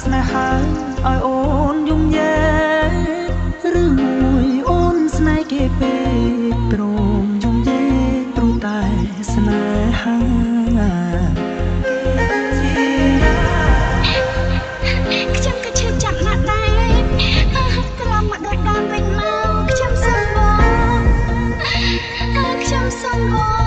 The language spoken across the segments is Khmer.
ស្នេហាឲ្យអូនយំយេឬមួយអូនស្នេហ៍គេពេកព្រមយំយេព្រោះតែស្នេហាខ្ញុំក៏ឈឺចាប់ណាស់ដែរត្រឡប់មកដូចដើមវិញមកខ្ញុំសុំបងខ្ញុំសុំបង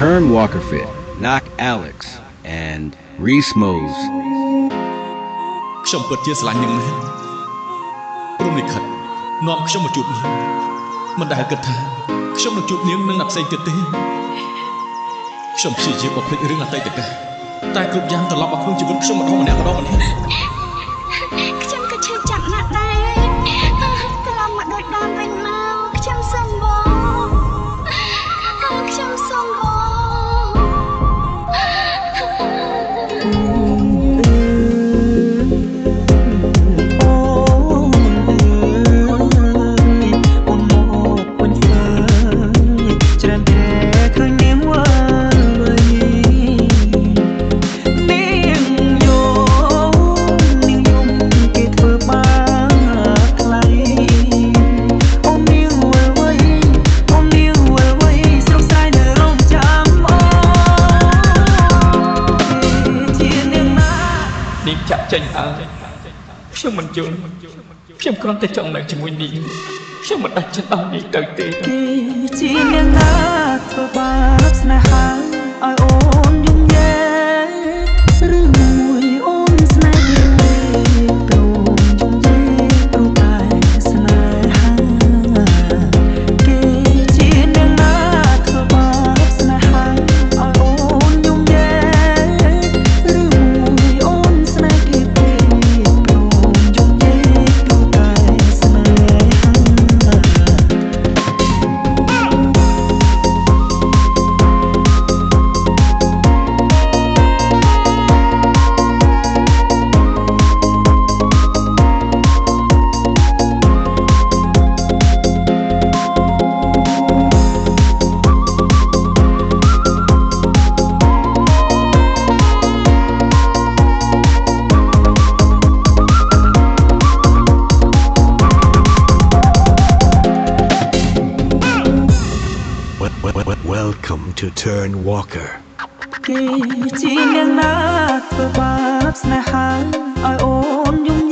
Turn Walker Fit, Knock Alex, and Reese Mose. ខ្ញុំពិតជាស្រឡាញ់នាងមែនព្រមលិខិតនាំខ្ញុំមកជួបនាងមិនដែលគិតថាខ្ញុំនឹងជួបនាងនឹងអ្នកផ្សេងទៀតទេខ្ញុំព្យាយាមបំភ្លេចរឿងអតីតកាលតែគ្រប់យ៉ាងត្រឡប់មកក្នុងជីវិតខ្ញុំម្ដងម្នាក់ខ្ញុំក៏ឈឺចាប់ណាស់ដែរត្រឡប់មកដូចដើមវិញមកខ្ញុំសុំបងខ្ញុំសុំបង ចាក់ចេញហើយខ្ញុំមិនយល់ខ្ញុំគ្រាន់តែចង់នៅជាមួយនាងខ្ញុំមិនដាច់ចិត្តឲ្យនាងទៅទេគេជាអ្នកណាធ្វើបាបស្នេហាឲ្យអូនយំយេឬមួយអូនស្នេហ៍គេព្រមយំយេព្រោះតែស្នេហាគេជាអ្នកណាធ្វើបាបស្នេហាឲ្យអូនយំយេឬមួយអូនស្នេហ៍គេព្រមយំយេព្រោះតែស្នេហា Welcome to Turn Walker គេជាអ្នកណាធ្វើបាបស្នេហាឲ្យអូនយំ